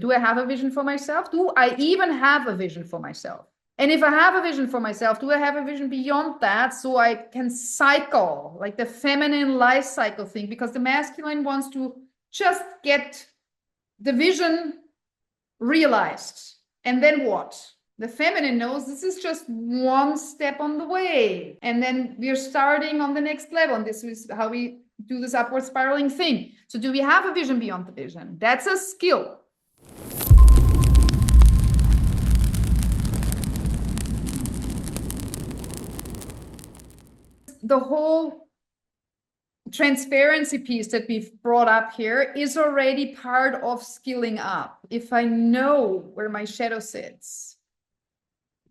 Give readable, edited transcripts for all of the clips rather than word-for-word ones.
Do I have a vision for myself? Do I even have a vision for myself? And if I have a vision for myself, do I have a vision beyond that so I can cycle, like the feminine life cycle thing? Because the masculine wants to just get the vision realized. And then what? The feminine knows this is just one step on the way. And then we're starting on the next level. And this is how we do this upward spiraling thing. So do we have a vision beyond the vision? That's a skill. The whole transparency piece that we've brought up here is already part of skilling up. If I know where my shadow sits,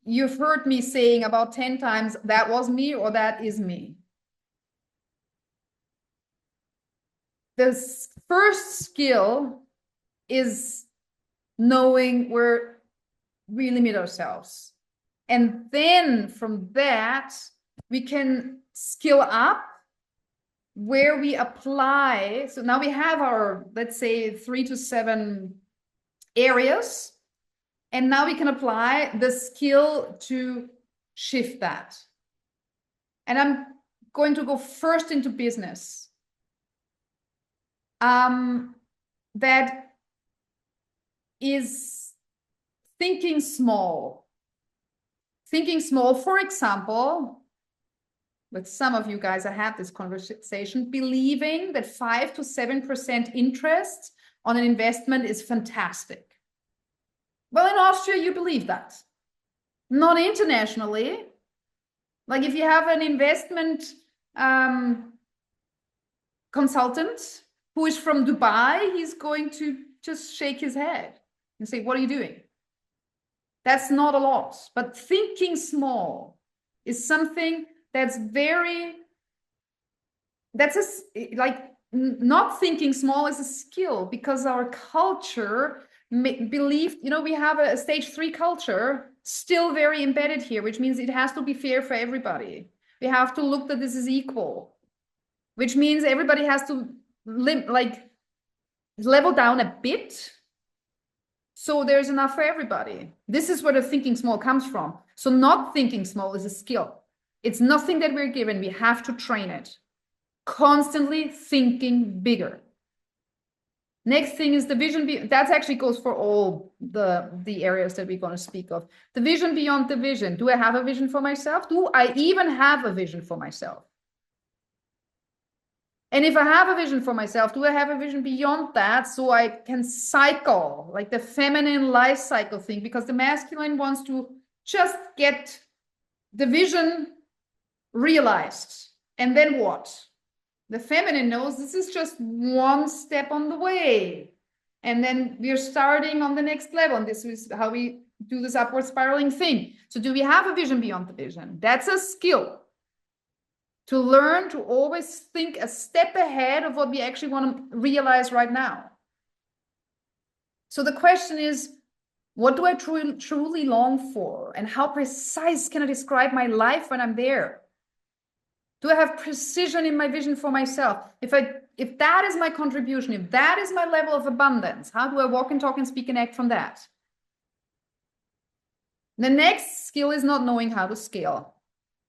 you've heard me saying about 10 times, that was me or that is me. The first skill is knowing where we limit ourselves. And then from that, we can skill up where we apply. So now we have our, let's say, 3 to 7 areas. And now we can apply the skill to shift that. And I'm going to go first into business. That is thinking small. Thinking small, for example, with some of you guys, I had this conversation, believing that 5 to 7% interest on an investment is fantastic. Well, in Austria, you believe that. Not internationally. Like if you have an investment consultant who is from Dubai, he's going to just shake his head and say, what are you doing? That's not a lot. But thinking small is something that's not thinking small is a skill, because our culture believed, we have a stage 3 culture still very embedded here, which means it has to be fair for everybody. We have to look that this is equal, which means everybody has to level down a bit so there's enough for everybody. This is where the thinking small comes from. So not thinking small is a skill. It's nothing that we're given. We have to train it. Constantly thinking bigger. Next thing is the vision. That actually goes for all the areas that we're going to speak of. The vision beyond the vision. Do I have a vision for myself? Do I even have a vision for myself? And if I have a vision for myself, do I have a vision beyond that so I can cycle, like the feminine life cycle thing? Because the masculine wants to just get the vision realized. And then what? The feminine knows this is just one step on the way. And then we're starting on the next level. And this is how we do this upward spiraling thing. So do we have a vision beyond the vision? That's a skill. To learn to always think a step ahead of what we actually want to realize right now. So the question is, what do I truly long for? And how precise can I describe my life when I'm there? Do I have precision in my vision for myself? If that is my contribution, if that is my level of abundance, how do I walk and talk and speak and act from that? The next skill is not knowing how to scale.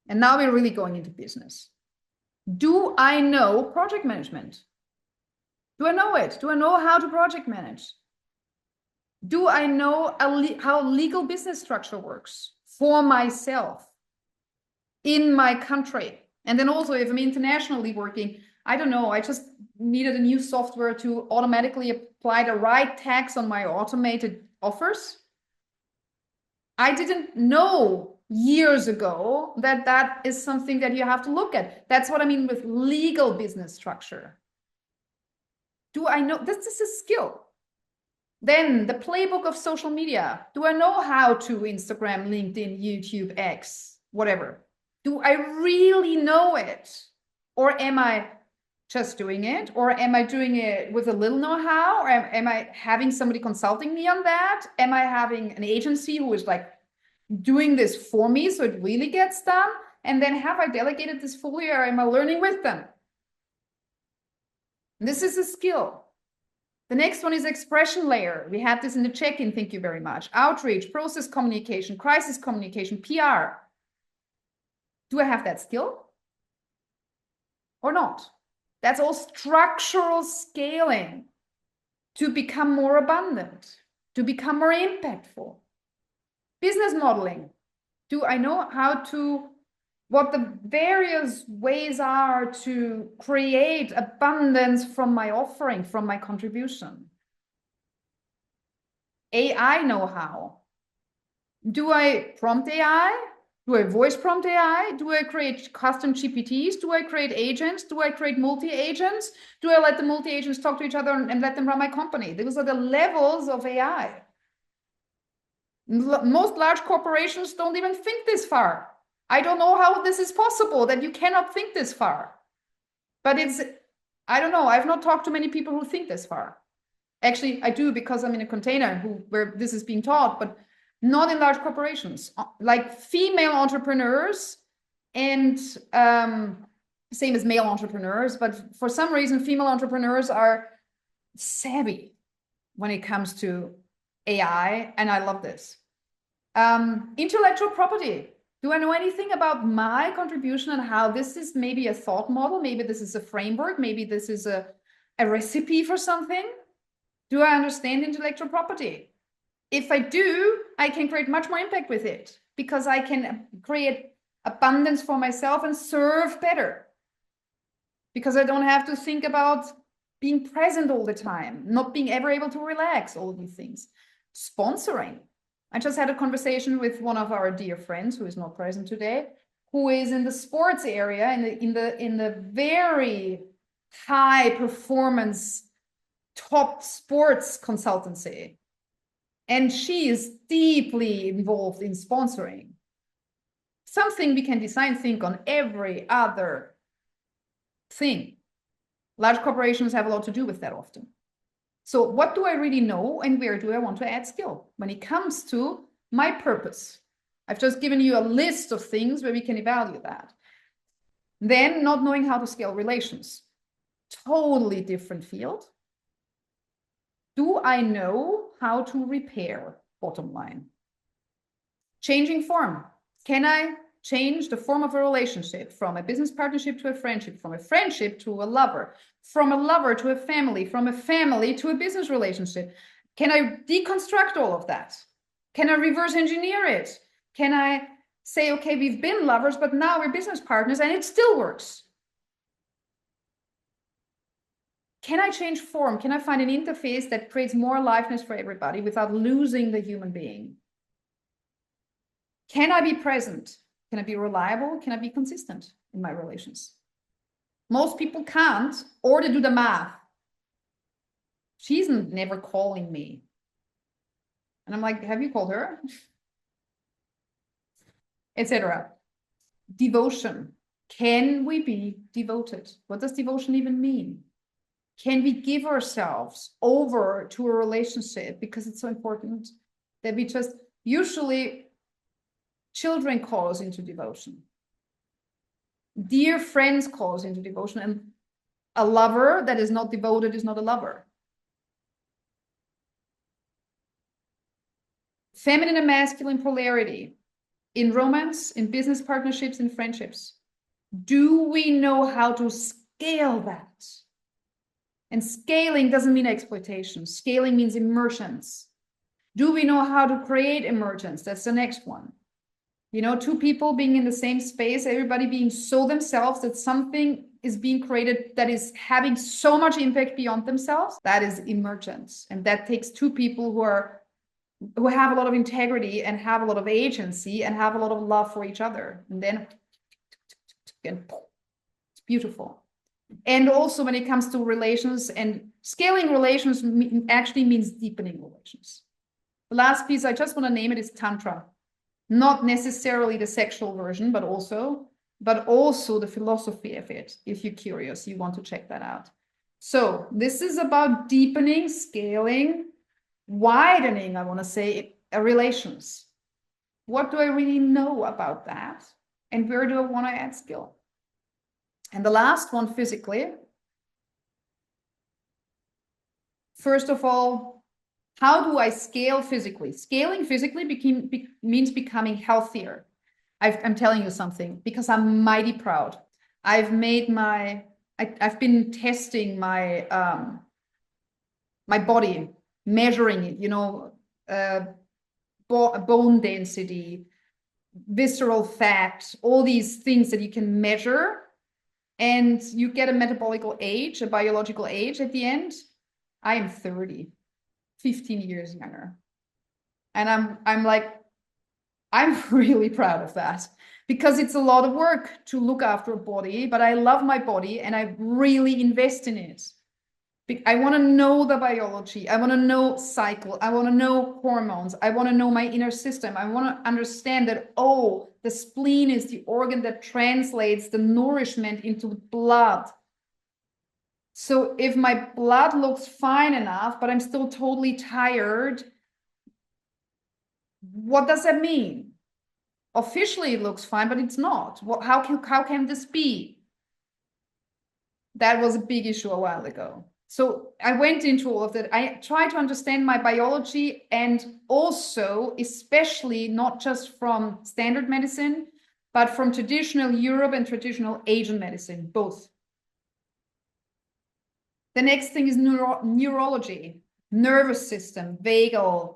And now we're really going into business. Do I know project management? Do I know it? Do I know how to project manage? Do I know how legal business structure works for myself in my country? And then also, if I'm internationally working, I don't know, I just needed a new software to automatically apply the right tax on my automated offers. I didn't know years ago that is something that you have to look at. That's what I mean with legal business structure. Do I know? This is a skill. Then the playbook of social media. Do I know how to Instagram, LinkedIn, YouTube, X, whatever? Do I really know it? Or am I just doing it? Or am I doing it with a little know-how? Or am I having somebody consulting me on that? Am I having an agency who is like doing this for me so it really gets done? And then have I delegated this fully, or am I learning with them? This is a skill. The next one is expression layer. We had this in the check-in. Thank you very much. Outreach, process communication, crisis communication, PR. Do I have that skill or not? That's all structural scaling to become more abundant, to become more impactful. Business modeling. Do I know what the various ways are to create abundance from my offering, from my contribution? AI know-how. Do I prompt AI? Do I voice prompt AI? Do I create custom GPTs? Do I create agents? Do I create multi-agents? Do I let the multi-agents talk to each other and let them run my company? Those are the levels of AI. Most large corporations don't even think this far. I don't know how this is possible that you cannot think this far. But I don't know. I've not talked to many people who think this far. Actually, I do, because I'm in a container where this is being taught, but not in large corporations. Like female entrepreneurs and same as male entrepreneurs, but for some reason, female entrepreneurs are savvy when it comes to AI, and I love this. Intellectual property. Do I know anything about my contribution and how this is maybe a thought model? Maybe this is a framework. Maybe this is a recipe for something. Do I understand intellectual property? If I do, I can create much more impact with it, because I can create abundance for myself and serve better, because I don't have to think about being present all the time, not being ever able to relax, all of these things. Sponsoring. I just had a conversation with one of our dear friends who is not present today, who is in the sports area, in the very high performance top sports consultancy. And she is deeply involved in sponsoring. Something we can design think on every other thing. Large corporations have a lot to do with that often. So what do I really know, and where do I want to add skill when it comes to my purpose? I've just given you a list of things where we can evaluate that. Then not knowing how to scale relations. Totally different field. Do I know how to repair? Bottom line. Changing form. Can I change the form of a relationship from a business partnership to a friendship, from a friendship to a lover, from a lover to a family, from a family to a business relationship? Can I deconstruct all of that? Can I reverse engineer it? Can I say, okay, we've been lovers, but now we're business partners and it still works? Can I change form? Can I find an interface that creates more aliveness for everybody without losing the human being? Can I be present? Can I be reliable? Can I be consistent in my relations? Most people can't, or they do the math. She's never calling me. And I'm like, have you called her? Etc. Devotion. Can we be devoted? What does devotion even mean? Can we give ourselves over to a relationship? Because it's so important that we just, usually children call us into devotion. Dear friends call us into devotion, and a lover that is not devoted is not a lover. Feminine and masculine polarity in romance, in business partnerships, in friendships. Do we know how to scale that? And scaling doesn't mean exploitation. Scaling means immersions. Do we know how to create emergence? That's the next one. You know, two people being in the same space, everybody being so themselves that something is being created that is having so much impact beyond themselves. That is emergence. And that takes two people who have a lot of integrity and have a lot of agency and have a lot of love for each other. And then it's beautiful. And also when it comes to relations, and scaling relations actually means deepening relations. The last piece, I just want to name it, is Tantra. Not necessarily the sexual version, but also the philosophy of it. If you're curious, you want to check that out. So this is about deepening, scaling, widening, I want to say, relations. What do I really know about that? And where do I want to add skill? And the last one, physically. First of all, how do I scale physically? Scaling physically means becoming healthier. I'm telling you something because I'm mighty proud. I've been testing my my body, measuring it, bone density, visceral fat, all these things that you can measure, and you get a metabolical age, a biological age at the end. I am 30, 15 years younger. And I'm like, I'm really proud of that because it's a lot of work to look after a body, but I love my body and I really invest in it. I want to know the biology. I want to know cycle. I want to know hormones. I want to know my inner system. I want to understand that, oh, the spleen is the organ that translates the nourishment into blood. So if my blood looks fine enough, but I'm still totally tired, what does that mean? Officially, it looks fine, but it's not. How can this be? That was a big issue a while ago. So I went into all of that. I tried to understand my biology and also, especially not just from standard medicine, but from traditional Europe and traditional Asian medicine, both. The next thing is neurology, nervous system, vagal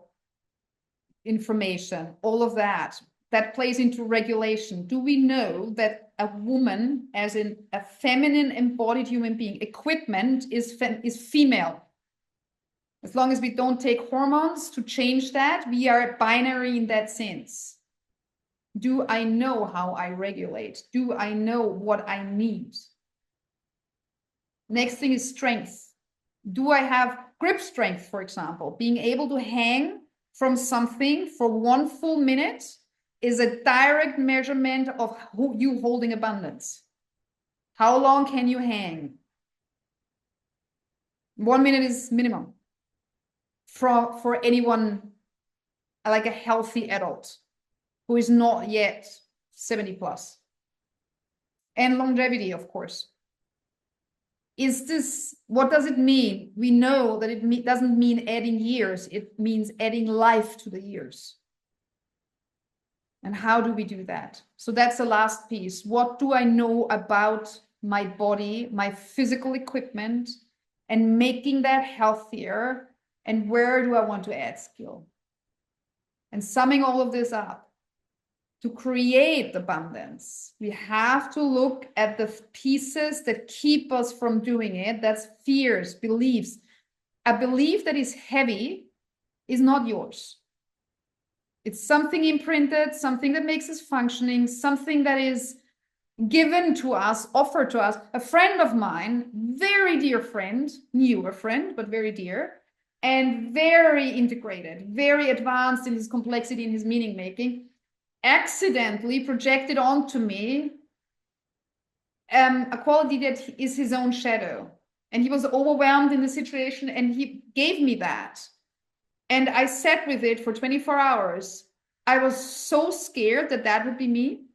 information, all of that. That plays into regulation. Do we know that a woman, as in a feminine embodied human being, equipment is female? As long as we don't take hormones to change that, we are binary in that sense. Do I know how I regulate? Do I know what I need? Next thing is strength. Do I have grip strength, for example? Being able to hang from something for 1 full minute is a direct measurement of you holding abundance. How long can you hang? 1 minute is minimum for anyone like a healthy adult who is not yet 70 plus. And longevity, of course. What does it mean? We know that it doesn't mean adding years. It means adding life to the years. And how do we do that? So that's the last piece. What do I know about my body, my physical equipment, and making that healthier? And where do I want to add skill? And summing all of this up, to create abundance, we have to look at the pieces that keep us from doing it. That's fears, beliefs. A belief that is heavy is not yours. It's something imprinted, something that makes us functioning, something that is given to us, offered to us. A friend of mine, very dear friend, newer friend, but very dear, and very integrated, very advanced in his complexity, in his meaning making, accidentally projected onto me a quality that is his own shadow. And he was overwhelmed in the situation and he gave me that. And I sat with it for 24 hours. I was so scared that that would be me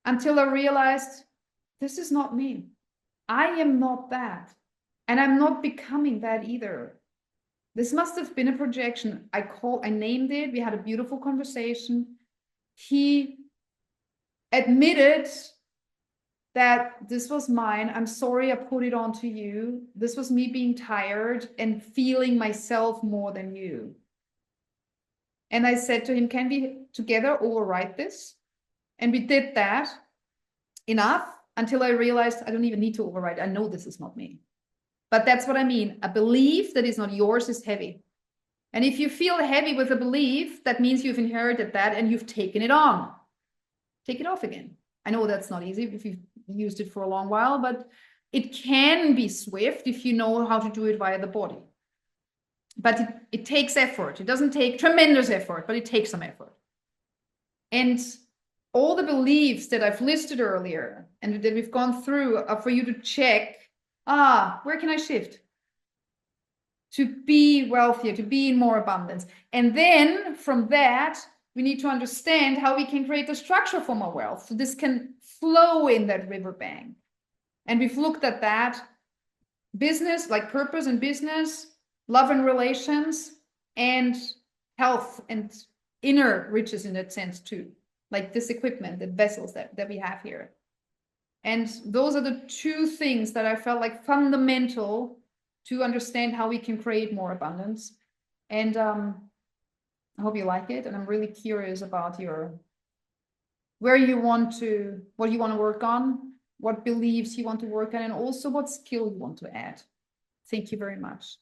until I realized this is not me. I am not that. And I'm not becoming that either. This must have been a projection. I named it. We had a beautiful conversation. He admitted that this was mine. I'm sorry I put it onto you. This was me being tired and feeling myself more than you. And I said to him, can we together overwrite this? And we did that enough until I realized I don't even need to overwrite. I know this is not me. But that's what I mean. A belief that is not yours is heavy. And if you feel heavy with a belief, that means you've inherited that and you've taken it on. Take it off again. I know that's not easy if you've used it for a long while, but it can be swift if you know how to do it via the body. But it takes effort. It doesn't take tremendous effort, but it takes some effort. And all the beliefs that I've listed earlier and that we've gone through are for you to check, where can I shift? To be wealthier, to be in more abundance. And then from that, we need to understand how we can create the structure for more wealth. So this can flow in that riverbank. And we've looked at that business, like purpose and business, love and relations, and health and inner riches in that sense too. Like this equipment, the vessels that we have here. And those are the two things that I felt like fundamental to understand how we can create more abundance. And I hope you like it. And I'm really curious about what you want to work on, what beliefs you want to work on, and also what skill you want to add. Thank you very much.